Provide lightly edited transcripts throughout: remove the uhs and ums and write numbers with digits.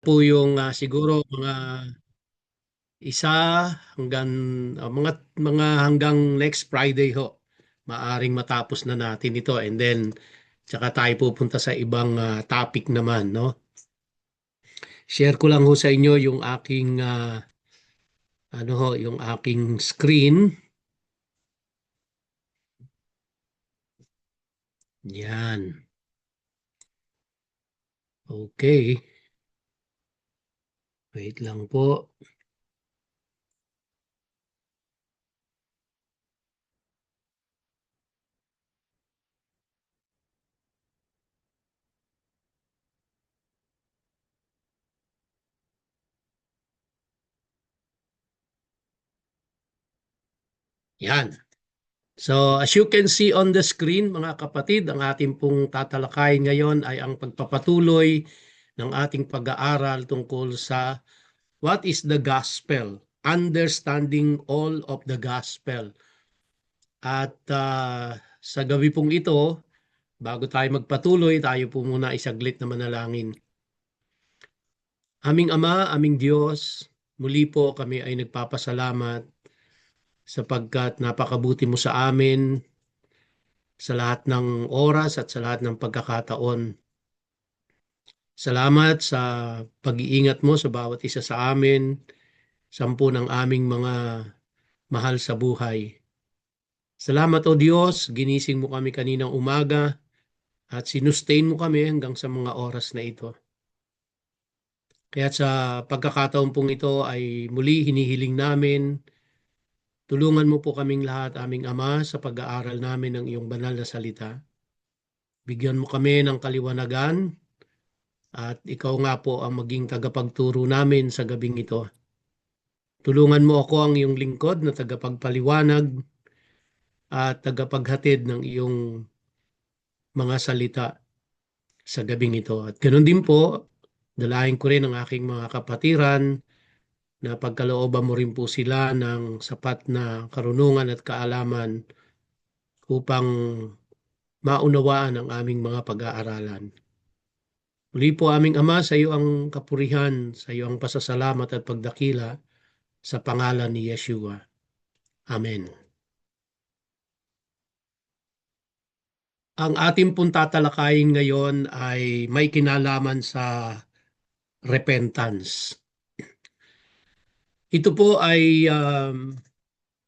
po yung siguro mga isa hanggang mga hanggang next Friday ho. Maaring matapos na natin ito and then tsaka tayo pupunta sa ibang topic naman, no? Share ko lang ho sa inyo yung aking yung aking screen. Yan. Okay. Wait lang po. Yan. So, as you can see on the screen, mga kapatid, ang ating pong tatalakayin ngayon ay ang pagpapatuloy ng ating pag-aaral tungkol sa what is the gospel? Understanding all of the gospel. At sa gabi pong ito, bago tayo magpatuloy, tayo po muna isaglit na manalangin. Aming Ama, aming Diyos, muli po kami ay nagpapasalamat sapagkat napakabuti mo sa amin sa lahat ng oras at sa lahat ng pagkakataon. Salamat sa pag-iingat mo sa bawat isa sa amin, sampu ng aming mga mahal sa buhay. Salamat o Diyos, ginising mo kami kaninang umaga at sinustain mo kami hanggang sa mga oras na ito. Kaya sa pagkakataon pong ito ay muli hinihiling namin, tulungan mo po kaming lahat, aming Ama, sa pag-aaral namin ng iyong banal na salita. Bigyan mo kami ng kaliwanagan at ikaw nga po ang maging tagapagturo namin sa gabing ito. Tulungan mo ako ang iyong lingkod na tagapagpaliwanag at tagapaghatid ng iyong mga salita sa gabing ito. At ganoon din po, dalahin ko rin ang aking mga kapatiran na pagkalooban mo rin po sila ng sapat na karunungan at kaalaman upang maunawaan ang aming mga pag-aaralan. Muli po aming Ama, sa iyo ang kapurihan, sa iyo ang pasasalamat at pagdakila sa pangalan ni Yeshua. Amen. Ang ating pong tatalakayin ngayon ay may kinalaman sa repentance. Ito po ay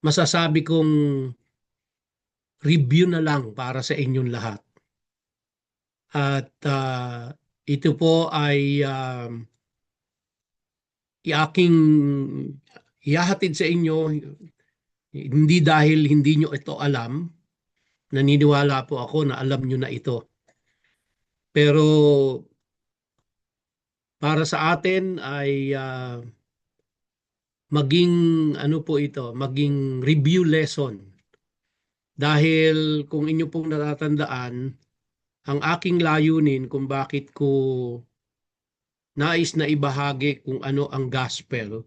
masasabi kong review na lang para sa inyong lahat. At ito po ay aking ihahatid sa inyo hindi dahil hindi nyo ito alam, naniniwala po ako na alam nyo na ito. Pero para sa atin ay maging ano po ito, maging review lesson. Dahil kung inyo pong natatandaan, ang aking layunin kung bakit ko nais na ibahagi kung ano ang gospel.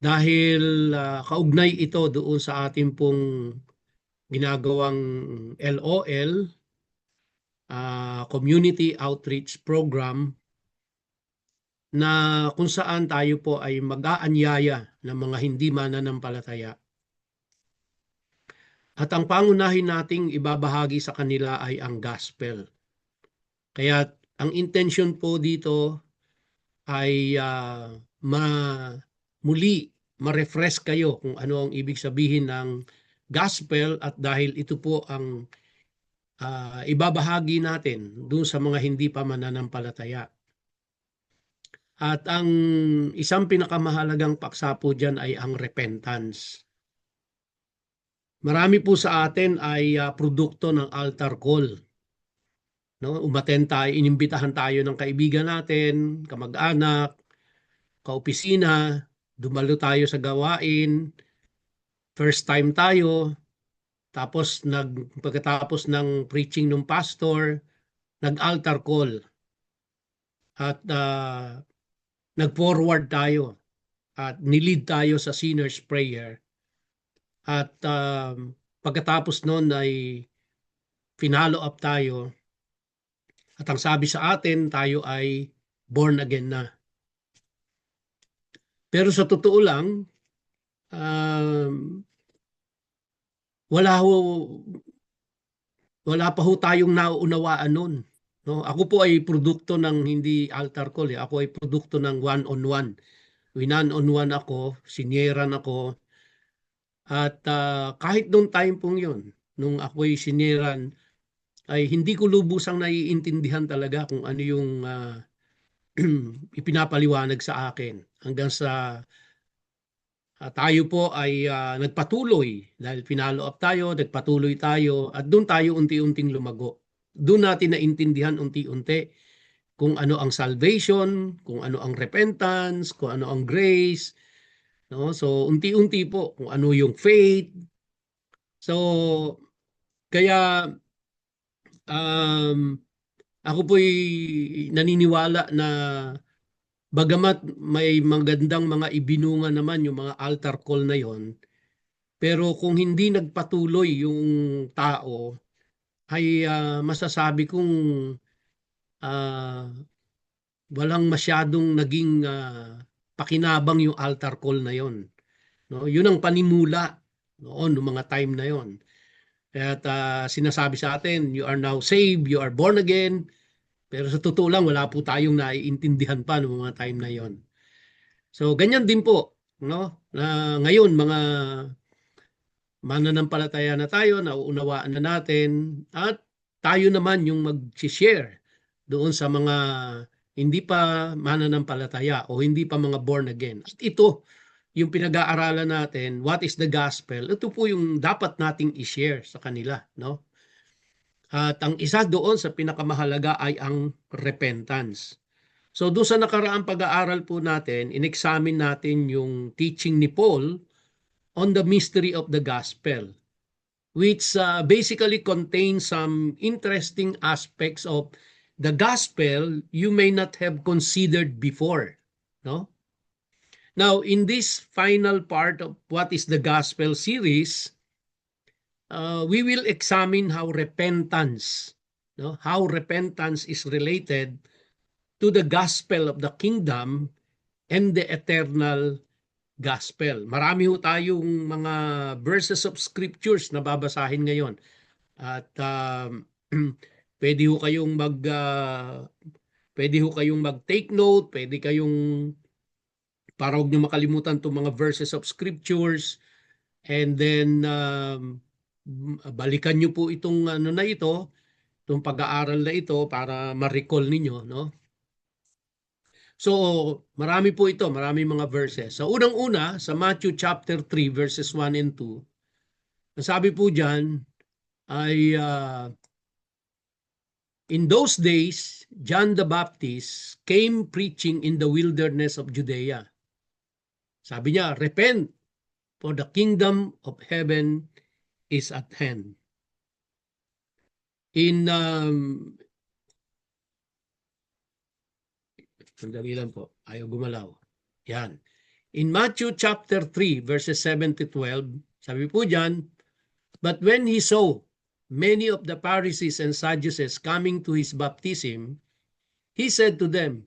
Dahil kaugnay ito doon sa ating pong ginagawang LOL, Community Outreach Program, na kung saan tayo po ay mag-aanyaya ng mga hindi mananampalataya. At ang pangunahin nating ibabahagi sa kanila ay ang gospel. Kaya ang intention po dito ay muli ma-refresh kayo kung ano ang ibig sabihin ng gospel at dahil ito po ang ibabahagi natin doon sa mga hindi pa mananampalataya. At ang isang pinakamahalagang paksa po dyan ay ang repentance. Marami po sa atin ay produkto ng altar call. No? Umaten tayo, inimbitahan tayo ng kaibigan natin, kamag-anak, kaopisina, dumalo tayo sa gawain, first time tayo, tapos pagkatapos ng preaching ng pastor, nag-altar call at nag-forward tayo at nilid tayo sa sinner's prayer. At pagkatapos noon ay finalo up tayo at ang sabi sa atin, tayo ay born again na. Pero sa totoo lang, wala ho, wala pa ho tayong nauunawaan nun. No? Ako po ay produkto ng hindi altar call. Ako ay produkto ng one-on-one. Winan-on-one ako, sinyeran ako. At kahit nung time pong yun, nung ako'y sinyeran, ay hindi ko lubusang naiintindihan talaga kung ano yung ipinapaliwanag sa akin. Hanggang sa tayo po ay nagpatuloy dahil pinalo up tayo, nagpatuloy tayo at doon tayo unti-unting lumago. Doon natin naintindihan unti-unti kung ano ang salvation, kung ano ang repentance, kung ano ang grace, no? So unti-unti po kung ano yung faith. So kaya um, ako po'y naniniwala na bagamat may magandang mga ibinunga naman yung mga altar call na yon, pero kung hindi nagpatuloy yung tao, ay masasabi kong uh, walang masyadong naging pakinabang yung altar call na yon. No? Yun ang panimula noon, noong mga time na yon. Kaya sinasabi sa atin, you are now saved, you are born again. Pero sa totoo lang, wala po tayong naiintindihan pa noong mga time na yon. So, ganyan din po. No? Na ngayon, mga mananampalataya na tayo, nauunawaan na natin, at tayo naman yung mag-share doon sa mga hindi pa mananampalataya o hindi pa mga born again. At ito, yung pinag-aaralan natin, what is the gospel? Ito po yung dapat nating i-share sa kanila, no? At ang isa doon sa pinakamahalaga ay ang repentance. So doon sa nakaraang pag-aaral po natin, in-examine natin yung teaching ni Paul on the mystery of the gospel, which basically contains some interesting aspects of the gospel you may not have considered before, no? Now, in this final part of What is the Gospel series, we will examine how repentance, no, how repentance is related to the gospel of the kingdom and the eternal gospel. Marami ho tayong mga verses of scriptures na babasahin ngayon. At pwede ho kayong mag-take note, pwede kayong para huwag niyo makalimutan itong mga verses of scriptures, and then balikan niyo po itong itong pag-aaral na ito para ma-recall ninyo, no? So, marami po ito, marami mga verses. Sa unang-una, sa Matthew chapter 3 verses 1 and 2, ang sabi po diyan ay in those days, John the Baptist came preaching in the wilderness of Judea. Sabi niya, repent, for the kingdom of heaven is at hand. In sandali lang po, ayaw gumalaw. Yan. In Matthew chapter 3 verses 7 to 12, sabi po diyan, but when he saw many of the Pharisees and Sadducees coming to his baptism, he said to them,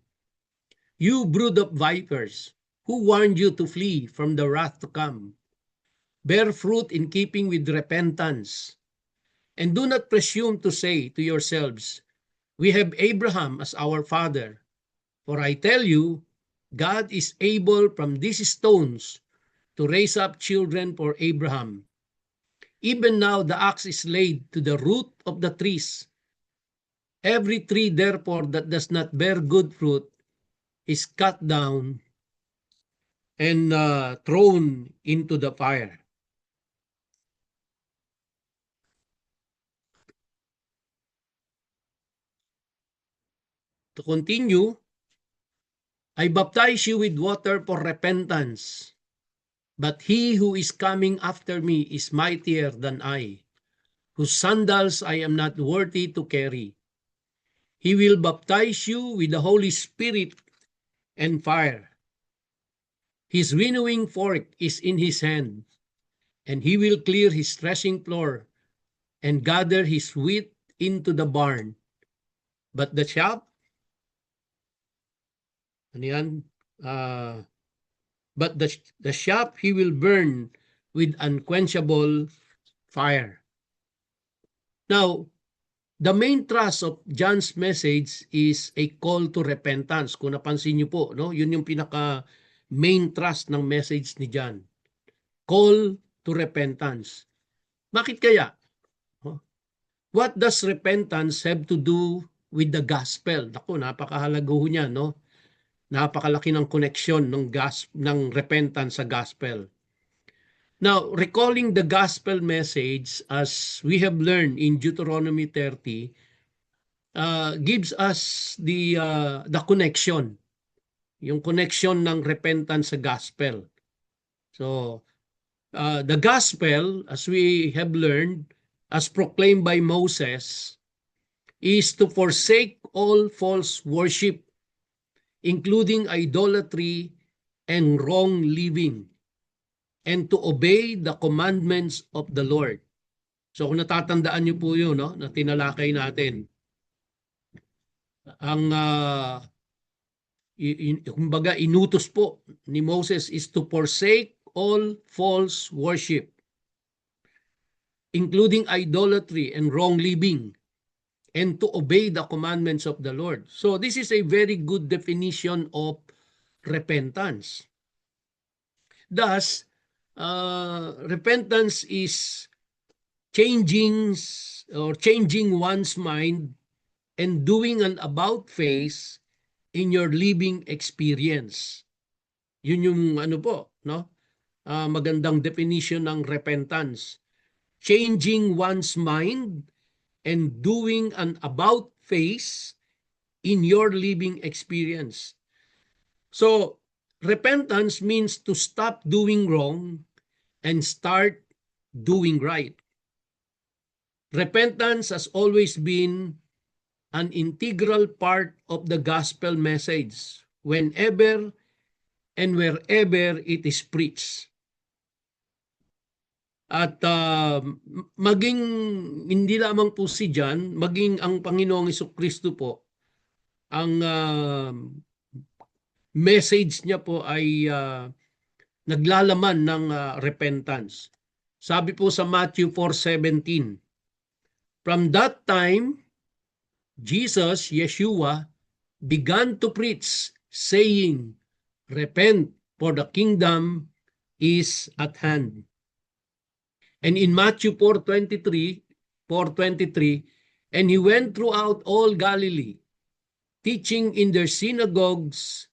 you brood of vipers, who warned you to flee from the wrath to come? Bear fruit in keeping with repentance. And do not presume to say to yourselves, we have Abraham as our father. For I tell you, God is able from these stones to raise up children for Abraham. Even now the axe is laid to the root of the trees. Every tree, therefore, that does not bear good fruit is cut down and thrown into the fire. To continue, I baptize you with water for repentance, but he who is coming after me is mightier than I, whose sandals I am not worthy to carry. He will baptize you with the Holy Spirit and fire. His winnowing fork is in his hand, and he will clear his threshing floor and gather his wheat into the barn. But the chaff Ano yan? But the shaft he will burn with unquenchable fire. Now, the main thrust of John's message is a call to repentance. Kung napansin niyo po, no? Yun yung pinaka main thrust ng message ni John. Call to repentance. Bakit kaya? What does repentance have to do with the gospel? Naku, napakahalaga ho niya, no? Napakalaki ng koneksyon ng repentance sa gospel. Now, recalling the gospel message as we have learned in Deuteronomy 30 gives us the connection. Yung connection ng repentance sa gospel. So, the gospel, as we have learned, as proclaimed by Moses, is to forsake all false worship, including idolatry and wrong living, and to obey the commandments of the Lord. So kung natatandaan niyo po yun, no, na tinalakay natin, ang kumbaga inutos po ni Moses is to forsake all false worship, including idolatry and wrong living, and to obey the commandments of the Lord. So this is a very good definition of repentance. Thus, repentance is changing one's mind and doing an about face in your living experience. Yun yung ano po, no? Magandang definition ng repentance. Changing one's mind and doing an about face in your living experience. So, repentance means to stop doing wrong and start doing right. Repentance has always been an integral part of the gospel message whenever and wherever it is preached. At maging hindi lamang po si John, maging ang Panginoong Jesucristo po, ang message niya po ay naglalaman ng repentance. Sabi po sa Matthew 4:17, from that time, Jesus, Yeshua, began to preach, saying, repent, for the kingdom is at hand. And in Matthew 4:23, and he went throughout all Galilee, teaching in their synagogues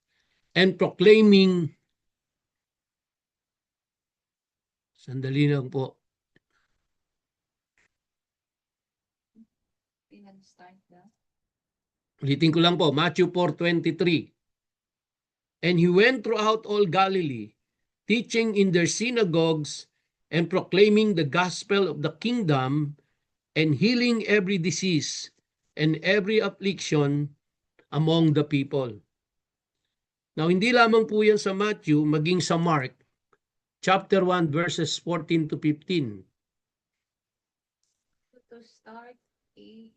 and proclaiming, sandali lang po. Ulitin ko lang po, Matthew 4:23. And he went throughout all Galilee, teaching in their synagogues and proclaiming the gospel of the kingdom and healing every disease and every affliction among the people. Now, hindi lamang po yan sa Matthew, maging sa Mark, chapter 1, verses 14 to 15. To start,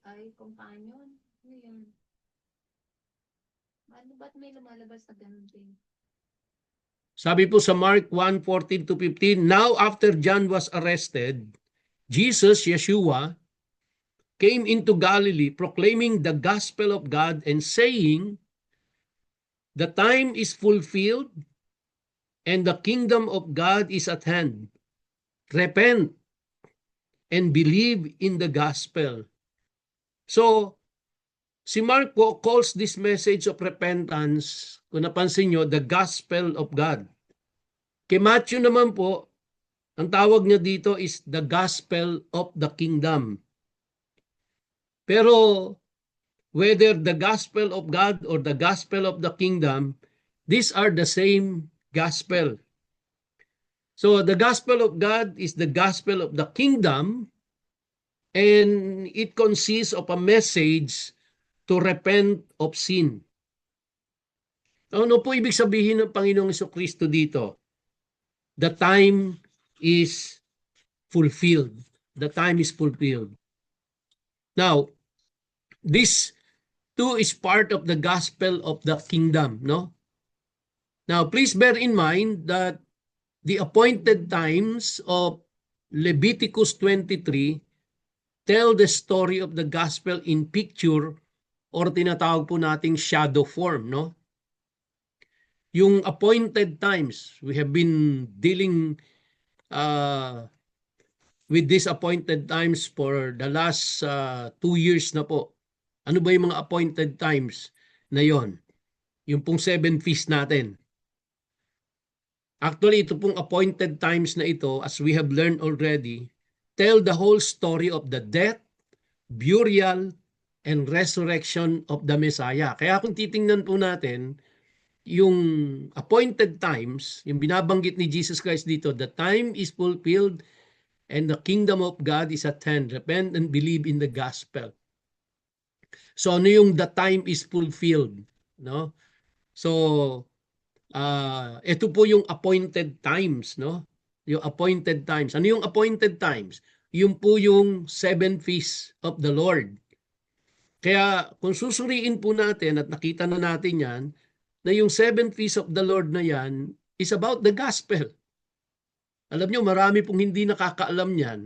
ay companion. Ano yan? Ano ba't may lumalabas na ganun din? Sabi po sa Mark 1:14 to 15, now after John was arrested, Jesus, Yeshua, came into Galilee proclaiming the gospel of God and saying, the time is fulfilled and the kingdom of God is at hand. Repent and believe in the gospel. So, si Mark po calls this message of repentance, kung napansin nyo, the gospel of God. Kay Matthew naman po, ang tawag niya dito is the gospel of the kingdom. Pero whether the gospel of God or the gospel of the kingdom, these are the same gospel. So the gospel of God is the gospel of the kingdom, and it consists of a message to repent of sin. Ano po ibig sabihin ng Panginoong Jesucristo dito? The time is fulfilled. The time is fulfilled. Now, this too is part of the gospel of the kingdom, no? Now, please bear in mind that the appointed times of Leviticus 23 tell the story of the gospel in picture or tinatawag po nating shadow form, no? Yung appointed times, we have been dealing uh, with these appointed times for the last 2 years na po. Ano ba yung mga appointed times na yon? Yung pong 7 feasts natin. Actually, ito pong appointed times na ito, as we have learned already, tell the whole story of the death, burial, and resurrection of the Messiah. Kaya kung titingnan po natin, yung appointed times, yung binabanggit ni Jesus Christ dito, the time is fulfilled and the kingdom of God is at hand. Repent and believe in the gospel. So ano yung the time is fulfilled? No? So, ito po yung appointed times, no? Yung appointed times. Ano yung appointed times? Yung po yung 7 feasts of the Lord. Kaya kung susuriin po natin at nakita na natin yan, na yung 7 feasts of the Lord na yan is about the gospel. Alam nyo, marami pong hindi nakakaalam yan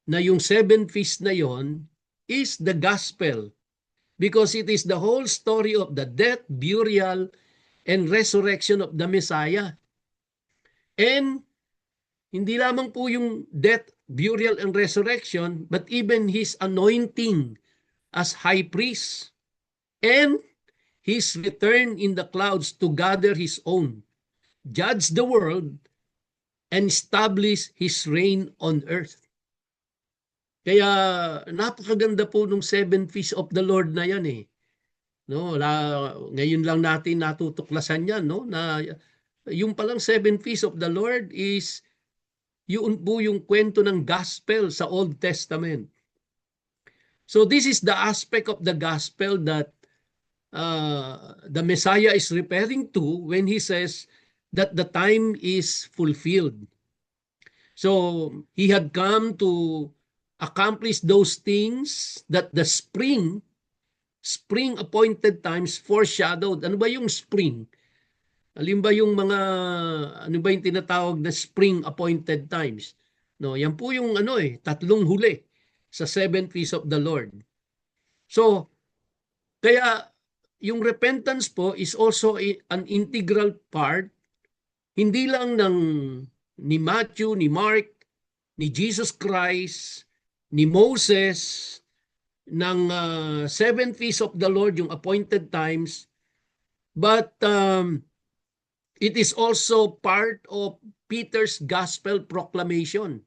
na yung 7 feasts na yon is the gospel because it is the whole story of the death, burial, and resurrection of the Messiah. And hindi lamang po yung death, burial, and resurrection, but even his anointing as high priest and his return in the clouds to gather his own, judge the world, and establish his reign on earth. Kaya napakaganda po nung 7 feasts of the Lord na yan eh. No, ngayon lang natin natutuklasan yan, no? Na yung palang 7 feasts of the Lord is yun po yung kwento ng gospel sa Old Testament. So this is the aspect of the gospel that the Messiah is referring to when he says that the time is fulfilled. So he had come to accomplish those things that the spring appointed times foreshadowed. Ano ba yung spring? Alin ba yung mga, ano ba yung tinatawag na spring appointed times? No, yan po yung tatlong huli sa 7 feasts of the Lord. So, kaya yung repentance po is also an integral part, hindi lang ni Matthew, ni Mark, ni Jesus Christ, ni Moses, ng 7 feasts of the Lord, yung appointed times, but it is also part of Peter's gospel proclamation.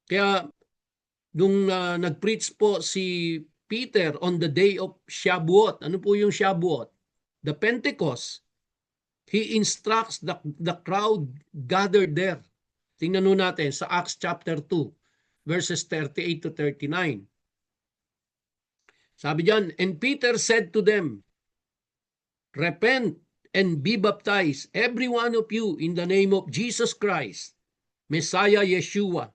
Kaya nung nag-preach po si Peter on the day of Shavuot, ano po yung Shavuot? The Pentecost. He instructs the crowd gathered there. Tingnan nun natin sa Acts chapter 2, verses 38 to 39. Sabi diyan, and Peter said to them, repent and be baptized, every one of you, in the name of Jesus Christ, Messiah Yeshua,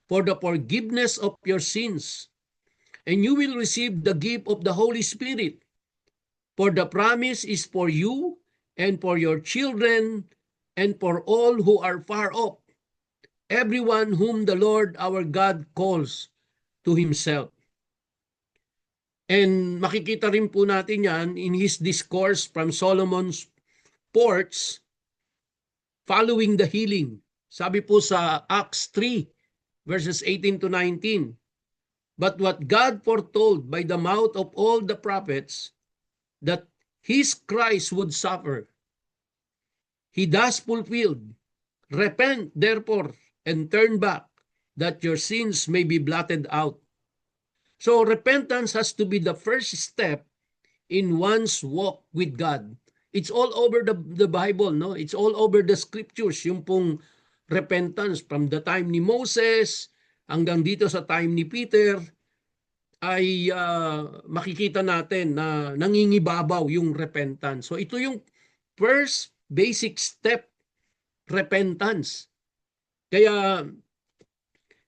for the forgiveness of your sins, and you will receive the gift of the Holy Spirit. For the promise is for you and for your children and for all who are far off, everyone whom the Lord our God calls to himself. And makikita rin po natin yan in his discourse from Solomon's porch following the healing. Sabi po sa Acts 3, verses 18 to 19. But what God foretold by the mouth of all the prophets, that his Christ would suffer, he thus fulfilled. Repent, therefore, and turn back, that your sins may be blotted out. So repentance has to be the first step in one's walk with God. It's all over the Bible, no? It's all over the scriptures, yung pong repentance from the time ni Moses hanggang dito sa time ni Peter ay makikita natin na nangingibabaw yung repentance. So ito yung first basic step, repentance. Kaya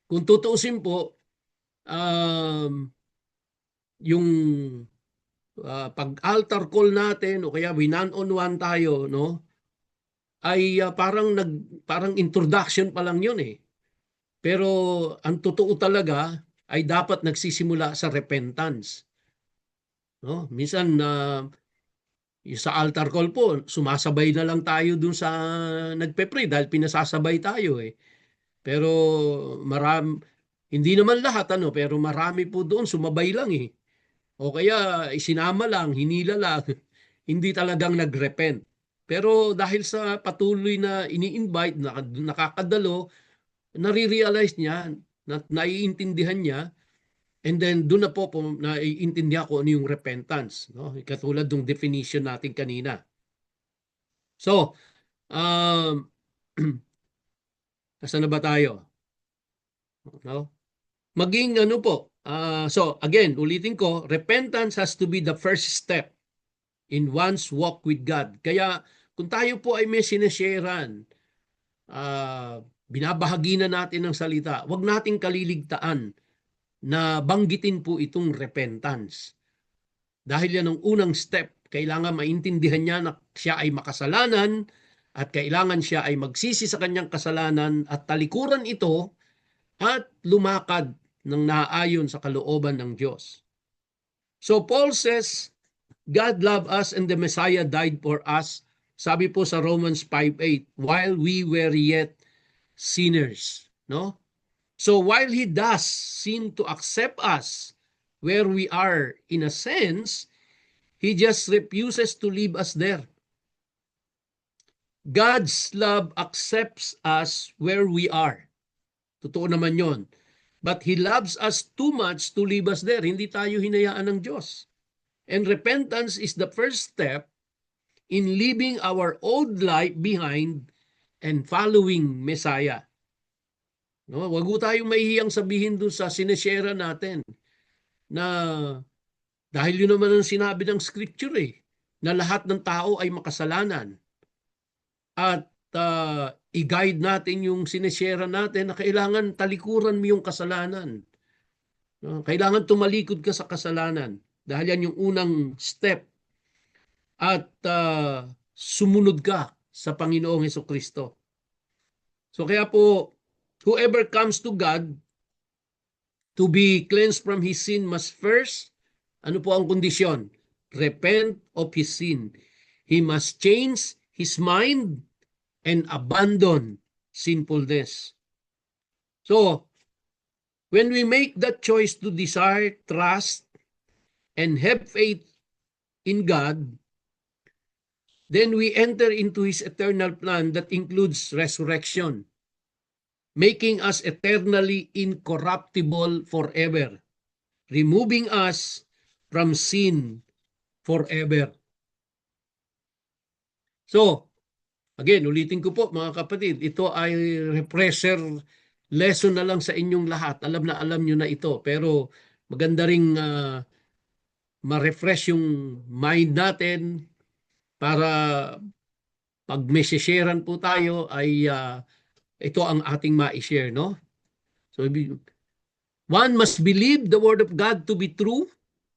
kung tutuusin po, yung pag altar call natin o kaya one-on-one tayo, no? Ay parang introduction pa lang 'yun eh. Pero ang totoo talaga ay dapat nagsisimula sa repentance, no? Minsan yung sa altar call po, sumasabay na lang tayo dun sa nagpe-pray dahil pinasasabay tayo eh. Pero hindi naman lahat ano, pero marami po doon sumabay lang eh. O kaya isinama lang, hinila lang, hindi talagang nagrepent. Pero dahil sa patuloy na ini-invite, nakakadalo, nare-realize niya, naiintindihan niya, and then doon na po naiintindihan ko ano yung repentance. No? Katulad ng definition natin kanina. So, um, Nasaan na ba tayo? No? Maging ano po, so again, ulitin ko, repentance has to be the first step in one's walk with God. Kaya kung tayo po ay may sinesharean, binabahagi na natin ng salita, wag nating kaliligtaan na banggitin po itong repentance. Dahil yan ang unang step, kailangan maintindihan niya na siya ay makasalanan at kailangan siya ay magsisi sa kanyang kasalanan at talikuran ito at lumakad ng naayon sa kalooban ng Diyos. So Paul says, God loved us and the Messiah died for us. Sabi po sa Romans 5:8, while we were yet sinners, no? So while he does seem to accept us where we are in a sense, he just refuses to leave us there. God's love accepts us where we are. Totoo naman yon. But He loves us too much to leave us there. Hindi tayo hinayaan ng Diyos. And repentance is the first step in leaving our old life behind and following Messiah. No, wag po tayong mahihiyang sabihin doon sa sineshare natin na dahil yun naman ang sinabi ng scripture eh, na lahat ng tao ay makasalanan. At i-guide natin yung sineshare natin na kailangan talikuran mo yung kasalanan. No? Kailangan tumalikod ka sa kasalanan dahil yan yung unang step at sumunod ka sa Panginoong Hesukristo. So kaya po, whoever comes to God to be cleansed from his sin must first, ano po ang kondisyon? Repent of his sin. He must change his mind and abandon sinfulness. So, when we make that choice to desire, trust, and have faith in God, then we enter into His eternal plan that includes resurrection, making us eternally incorruptible forever, removing us from sin forever. So, again, ulitin ko po mga kapatid, ito ay refresher lesson na lang sa inyong lahat. Alam na alam nyo na ito, pero maganda ring ma-refresh yung mind natin para pag may sharean po tayo ay ito ang ating ma-share, no? So, one must believe the Word of God to be true.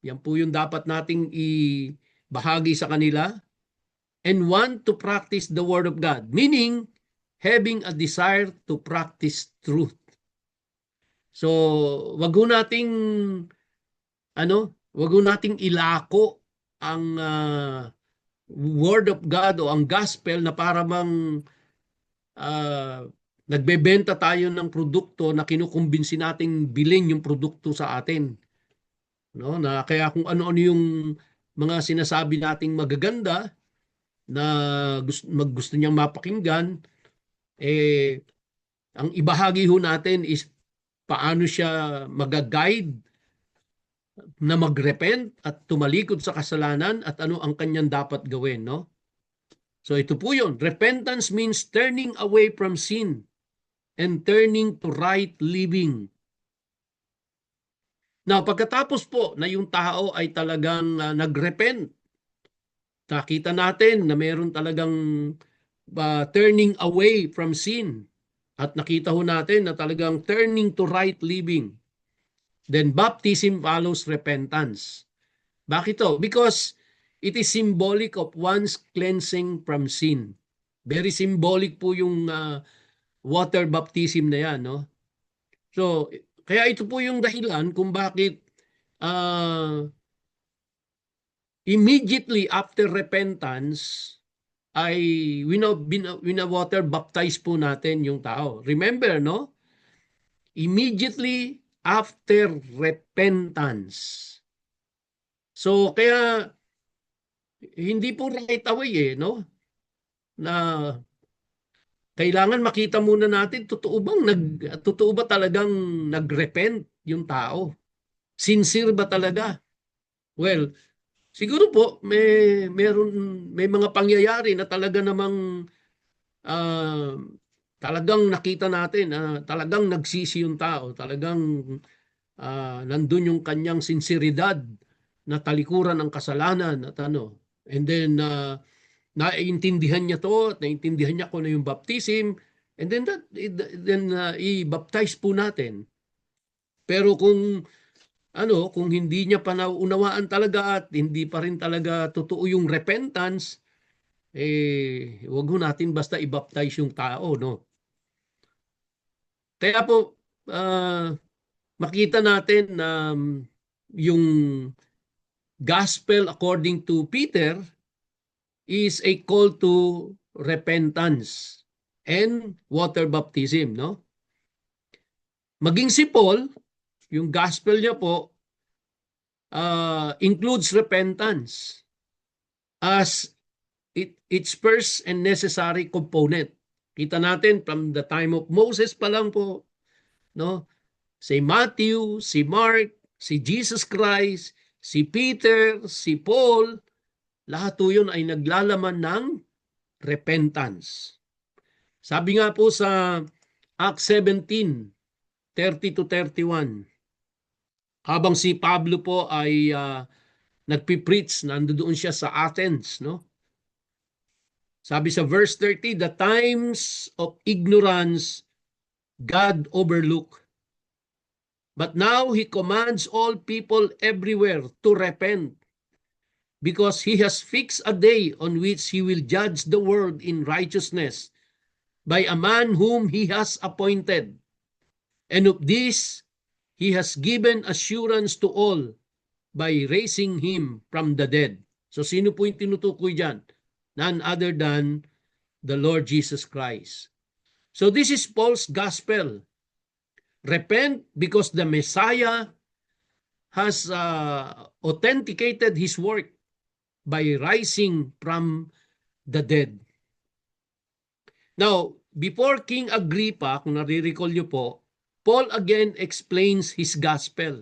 Yan po yung dapat nating ibahagi sa kanila. And one to practice the Word of God, meaning having a desire to practice truth. So, wag ho nating ilako ang Word of God o ang gospel na para bang nagbebenta tayo ng produkto na kinukumbinsi nating bilhin yung produkto sa atin. No? Na kaya kung ano-ano yung mga sinasabi nating magaganda na gusto niyang mapakinggan, ang ibahagi ho natin is paano siya mag-guide na magrepent at tumalikod sa kasalanan at ano ang kanyang dapat gawin, no? So ito po yun. Repentance means turning away from sin and turning to right living. Now, pagkatapos po na yung tao ay talagang nagrepent, nakita natin na meron talagang turning away from sin at nakita ho natin na talagang turning to right living. Then baptism follows repentance. Bakit to? Because it is symbolic of one's cleansing from sin. Very symbolic po yung water baptism na yan, no? So, kaya ito po yung dahilan kung bakit uh, immediately after repentance ay wina-water baptize po natin yung tao. Remember, no? Immediately after repentance. So, kaya hindi po right away no? Na kailangan makita muna natin totoo ba talagang nagrepent yung tao? Sincere ba talaga? Well, siguro po may mga pangyayari na talaga namang ah, talagang nakita natin na talagang nagsisi yung tao, talagang nandun yung kanyang sinseridad na talikuran ng kasalanan at ano. And then naiintindihan niya to, naiintindihan niya kung ano yung baptism, and then i-baptize po natin. Pero kung hindi niya pa naunawaan talaga at hindi pa rin talaga totoo yung repentance, wag ho natin basta i-baptize yung tao, no? Kaya po, makita natin na yung gospel according to Peter is a call to repentance and water baptism, no? Maging si Paul, yung gospel niya po includes repentance as its first and necessary component. Kita natin from the time of Moses pa lang po, no? Si Matthew, si Mark, si Jesus Christ, si Peter, si Paul, lahat po yun ay naglalaman ng repentance. Sabi nga po sa Acts 17:30 to 31, habang si Pablo po ay nagpipreach, nandoon siya sa Athens, no? Sabi sa verse 30, the times of ignorance God overlooked. But now He commands all people everywhere to repent because He has fixed a day on which He will judge the world in righteousness by a man whom He has appointed. And of this He has given assurance to all by raising Him from the dead. So sino po yung tinutukoy dyan? None other than the Lord Jesus Christ. So this is Paul's gospel. Repent because the Messiah has authenticated his work by rising from the dead. Now, before King Agrippa, kung nare-recall nyo po, Paul again explains his gospel.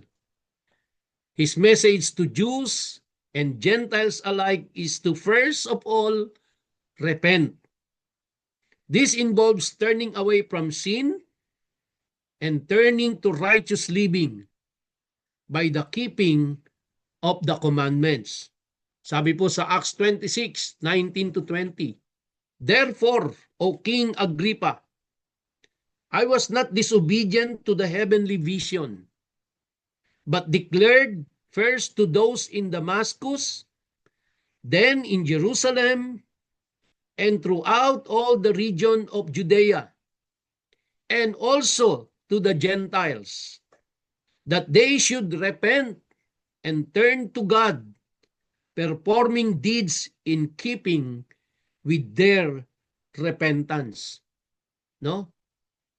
His message to Jews and Gentiles alike is to first of all repent. This involves turning away from sin and turning to righteous living by the keeping of the commandments. Sabi po sa Acts 26:19 to 20, therefore, O King Agrippa, I was not disobedient to the heavenly vision, but declared first to those in Damascus, then in Jerusalem, and throughout all the region of Judea, and also to the Gentiles, that they should repent and turn to God, performing deeds in keeping with their repentance. No?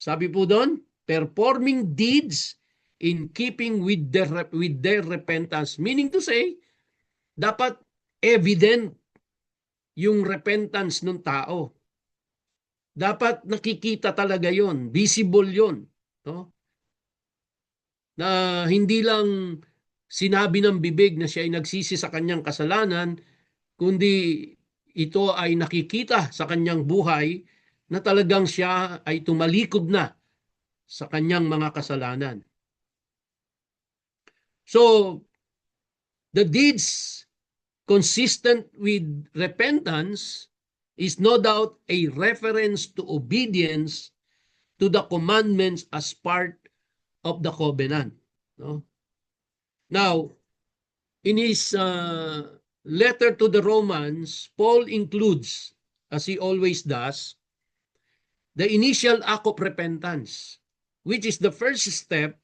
Sabi po doon, performing deeds in keeping with their repentance. Meaning to say, dapat evident yung repentance ng tao. Dapat nakikita talaga yon, visible yon, no? Na hindi lang sinabi ng bibig na siya ay nagsisi sa kanyang kasalanan, kundi ito ay nakikita sa kanyang buhay na talagang siya ay tumalikod na sa kanyang mga kasalanan. So, the deeds consistent with repentance is no doubt a reference to obedience to the commandments as part of the covenant. No? Now, In his letter to the Romans, Paul includes, as he always does, the initial act of repentance, which is the first step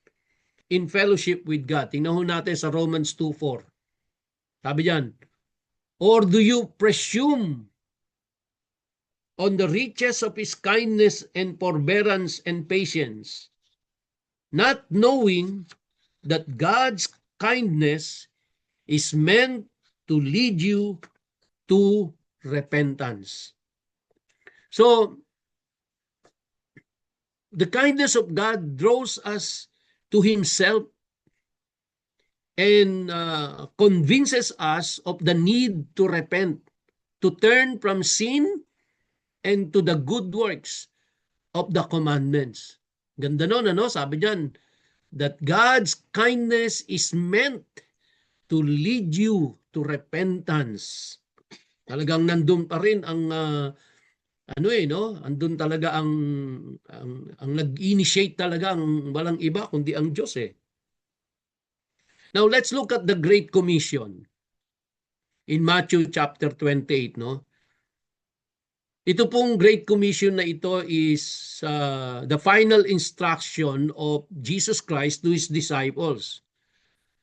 in fellowship with God. Tingnan ho natin sa Romans 2:4. Sabi diyan, or do you presume on the riches of his kindness and forbearance and patience, not knowing that God's kindness is meant to lead you to repentance. So, the kindness of God draws us to Himself and convinces us of the need to repent, to turn from sin and to the good works of the commandments. Ganda nun, ano? Sabi diyan, that God's kindness is meant to lead you to repentance. Talagang nandun pa rin ang andun talaga ang nag-initiate talaga ang walang iba kundi ang Diyos eh. Now let's look at the Great Commission in Matthew chapter 28, no? Ito pong Great Commission na ito is the final instruction of Jesus Christ to His disciples.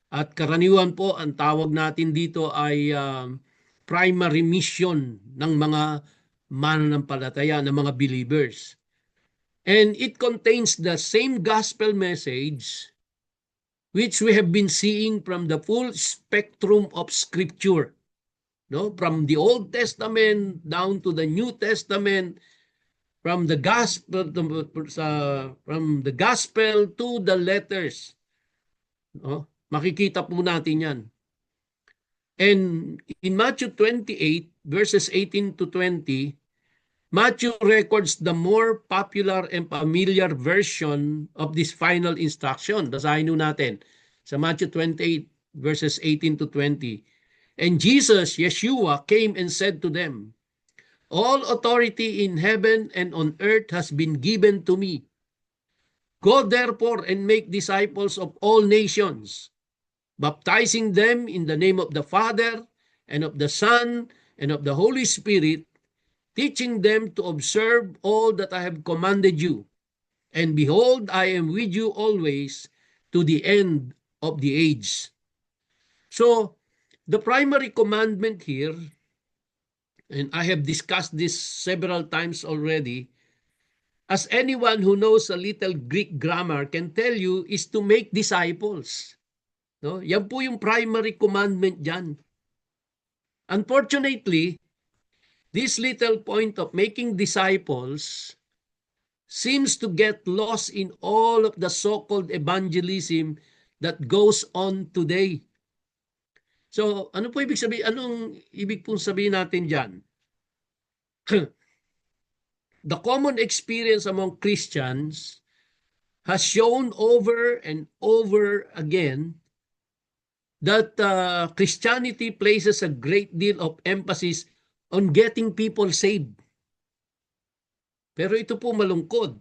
At karaniwan po, ang tawag natin dito ay primary mission ng mga mananampalataya, ng mga believers. And it contains the same gospel message which we have been seeing from the full spectrum of Scripture. No, from the Old Testament down to the New Testament, from the gospel to the letters. No? Makikita po natin 'yan. And in Matthew 28 verses 18 to 20, Matthew records the more popular and familiar version of this final instruction. Basahin natin sa Matthew 28 verses 18 to 20. And Jesus, Yeshua, came and said to them, all authority in heaven and on earth has been given to me. Go therefore and make disciples of all nations, baptizing them in the name of the Father and of the Son and of the Holy Spirit, teaching them to observe all that I have commanded you. And behold, I am with you always to the end of the age. So, the primary commandment here, and I have discussed this several times already, as anyone who knows a little Greek grammar can tell you, is to make disciples. No? Yan po yung primary commandment dyan. Unfortunately, this little point of making disciples seems to get lost in all of the so-called evangelism that goes on today. So, ano po ibig sabihin? Anong ibig pong sabihin natin dyan? The common experience among Christians has shown over and over again that Christianity places a great deal of emphasis on getting people saved. Pero ito po malungkot.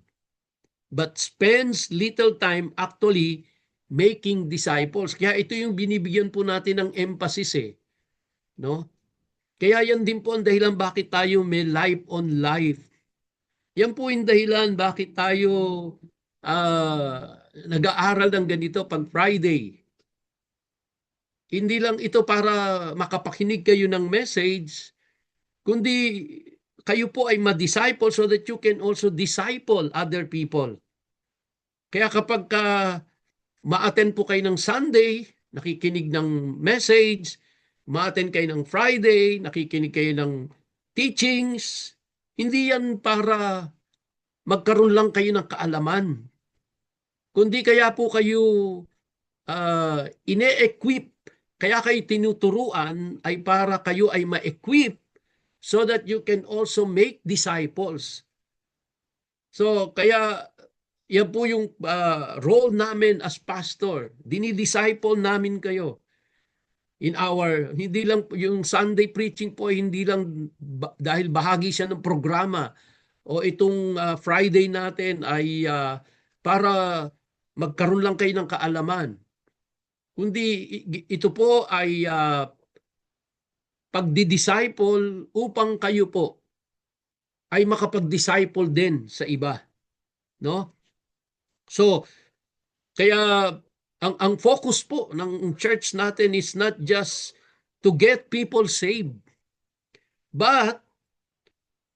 But spends little time actually making disciples. Kaya ito yung binibigyan po natin ng emphasis eh. No? Kaya yan din po ang dahilan bakit tayo may life on life. Yan po yung dahilan bakit tayo nag-aaral ng ganito pag Friday. Hindi lang ito para makapakinig kayo ng message, kundi kayo po ay ma-disciple so that you can also disciple other people. Kaya kapag ma-attend po kayo ng Sunday, nakikinig ng message, ma-attend kayo ng Friday, nakikinig kayo ng teachings, hindi yan para magkaroon lang kayo ng kaalaman. Kundi kaya po kayo ine-equip, kaya kayo tinuturuan ay para kayo ay ma-equip so that you can also make disciples. So kaya yan po yung role namin as pastor. Dinidisciple namin kayo. Hindi lang yung Sunday preaching po, hindi lang dahil bahagi siya ng programa o itong Friday natin ay para magkaroon lang kayo ng kaalaman. kundi ito po ay pagdi-disciple upang kayo po ay makapag-disciple din sa iba, no? So, kaya ang focus po ng church natin is not just to get people saved, but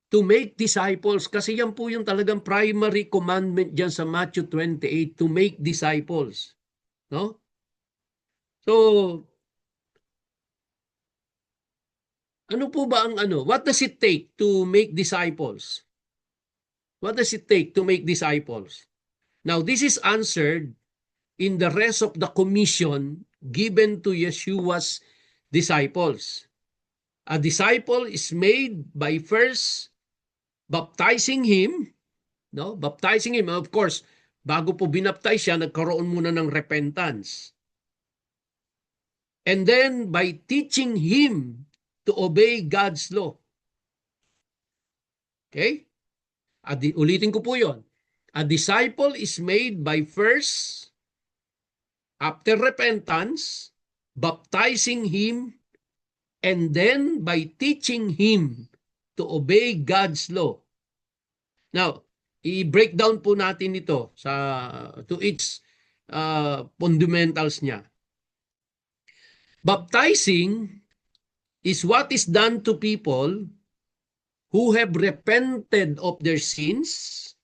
to make disciples. Kasi yan po yung talagang primary commandment dyan sa Matthew 28, to make disciples. No? So, ano po ba ang ano? What does it take to make disciples? What does it take to make disciples? Now, this is answered in the rest of the commission given to Yeshua's disciples. A disciple is made by first baptizing him, no? Baptizing him, of course, bago po binaptize siya, nagkaroon muna ng repentance. And then by teaching him to obey God's law. Okay? Ulitin ko po yon. A disciple is made by first, after repentance, baptizing him, and then by teaching him to obey God's law. Now, i-break down po natin ito to its fundamentals niya. Baptizing is what is done to people who have repented of their sins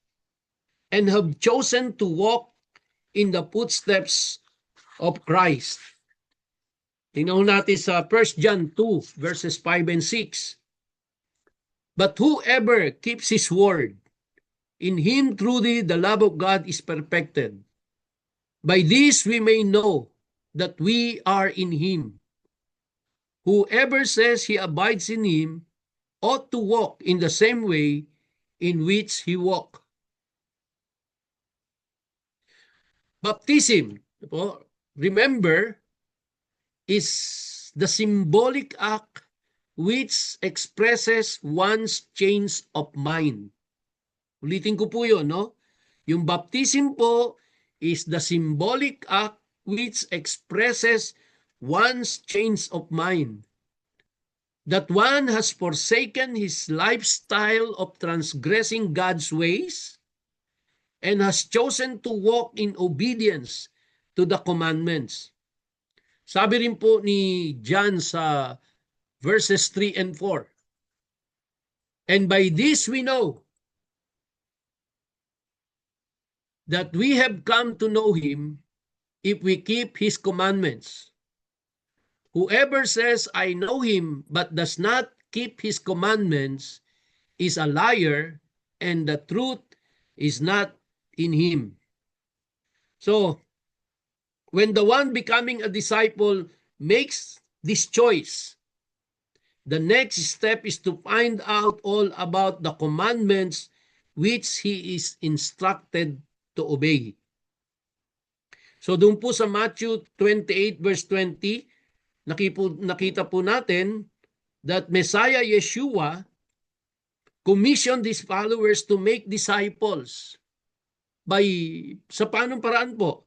and have chosen to walk in the footsteps of Christ. Tingnan natin sa 1 John 2 verses 5 and 6. But whoever keeps his word, in him truly the love of God is perfected. By this we may know that we are in him. Whoever says he abides in him ought to walk in the same way in which he walked. Baptism, remember, is the symbolic act which expresses one's change of mind. Ulitin ko po yun, no? Yung baptism po is the symbolic act which expresses one's change of mind. That one has forsaken his lifestyle of transgressing God's ways and has chosen to walk in obedience to the commandments. Sabi rin po ni John sa verses 3 and 4. And by this we know that we have come to know him if we keep his commandments. Whoever says, I know him, but does not keep his commandments is a liar, and the truth is not in him. So, when the one becoming a disciple makes this choice, the next step is to find out all about the commandments which he is instructed to obey. So doon po sa Matthew 28 verse 20, nakita po natin that Messiah Yeshua commissioned his followers to make disciples sa paanong paraan po?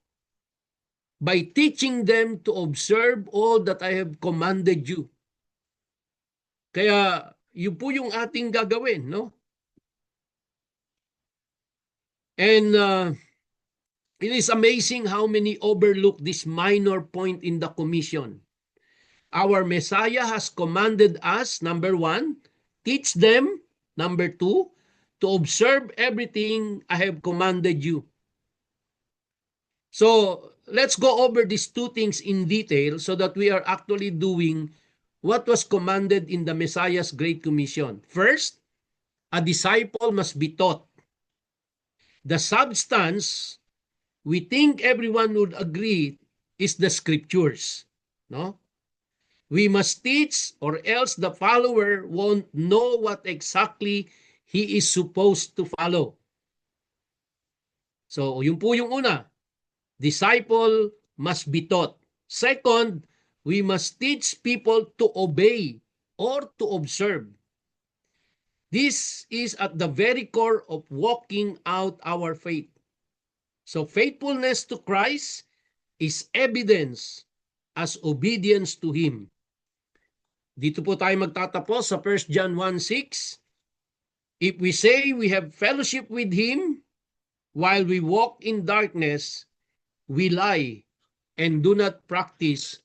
By teaching them to observe all that I have commanded you. Kaya yun po yung ating gagawin, no? And it is amazing how many overlook this minor point in the commission. Our Messiah has commanded us, number 1, teach them, number 2, to observe everything I have commanded you. So, let's go over these two things in detail so that we are actually doing what was commanded in the Messiah's Great Commission. First, a disciple must be taught. The substance, we think everyone would agree, is the scriptures. No? We must teach, or else the follower won't know what exactly he is supposed to follow. So, yun po yung una. Disciple must be taught. Second, we must teach people to obey or to observe. This is at the very core of walking out our faith. So faithfulness to Christ is evidence as obedience to Him. Dito po tayo magtatapos sa 1 John 1:6. If we say we have fellowship with Him while we walk in darkness, we lie and do not practice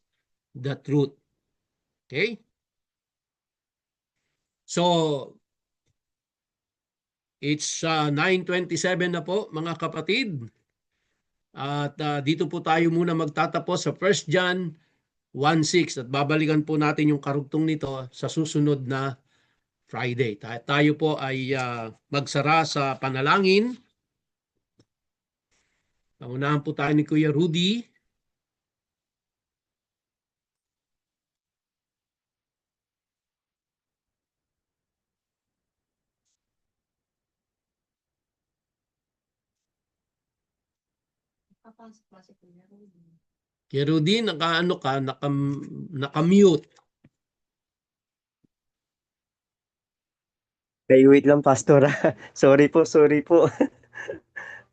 the truth. Okay? So, it's 9:27 na po mga kapatid. At dito po tayo muna magtatapos sa 1 John 1:6 at babalikan po natin yung karugtong nito sa susunod na Friday. Tayo po ay magsara sa panalangin. Paunahan po tayo ni Kuya Rudy. Papasok ba si Kuya Rudy? Kuya Rudy, naka-mute. Hey, wait lang, Pastor. Sorry po.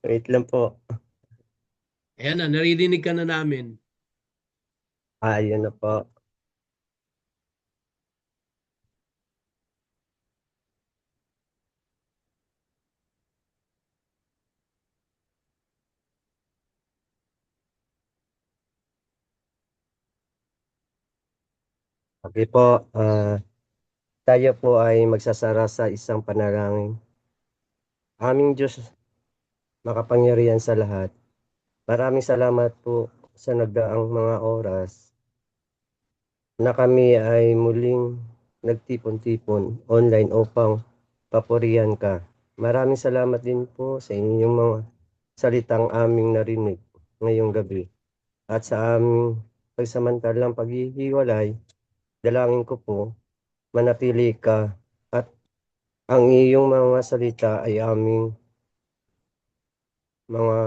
Wait lang po. Ayan na, naririnig ka na namin. Ayun na po. Okay po. Tayo po ay magsasara sa isang panalangin. Aming Diyos, makapangyarihan sa lahat. Maraming salamat po sa nagdaang mga oras na kami ay muling nagtipon-tipon online upang papurihan ka. Maraming salamat din po sa inyong mga salitang aming narinig ngayong gabi. At sa aming pagsamantalang paghihiwalay, dalangin ko po, manatili ka at ang iyong mga salita ay aming mga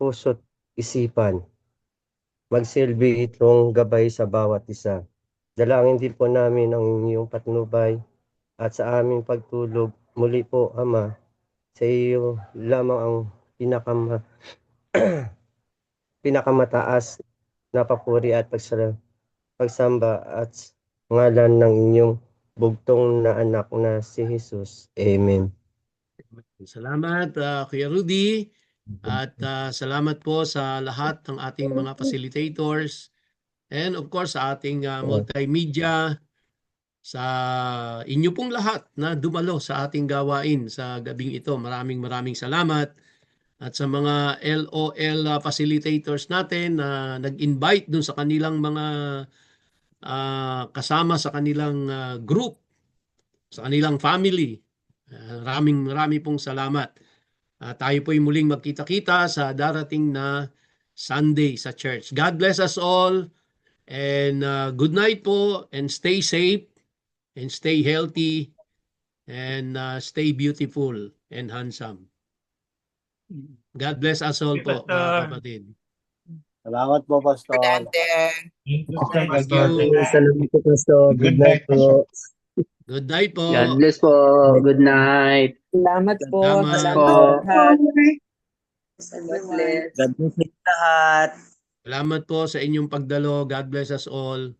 puso't isipan. Magsilbi itong gabay sa bawat isa. Dalangin din po namin ang iyong patnubay at sa aming pagtulog. Muli po, Ama, sa iyo lamang ang pinakamataas na papuri at pagsamba at ngalan ng inyong bugtong na anak na si Jesus. Amen. Salamat, Kuya Rudy. At salamat po sa lahat ng ating mga facilitators. And of course, sa ating multimedia, sa inyo pong lahat na dumalo sa ating gawain sa gabing ito. Maraming salamat. At sa mga LOL facilitators natin na nag-invite dun sa kanilang mga kasama sa kanilang group, sa kanilang family. Maraming pong salamat. Tayo po'y muling magkita-kita sa darating na Sunday sa church. God bless us all and good night po and stay safe and stay healthy and stay beautiful and handsome. God bless us all po, mga kapatid. Salamat po, Pastor. Thank you. Salamat po, Pastor. Good night po. Good night po. God bless po. Good night. Salamat po. Salamat. Salamat po lahat. God bless lahat. Salamat po sa inyong pagdalo. God bless us all.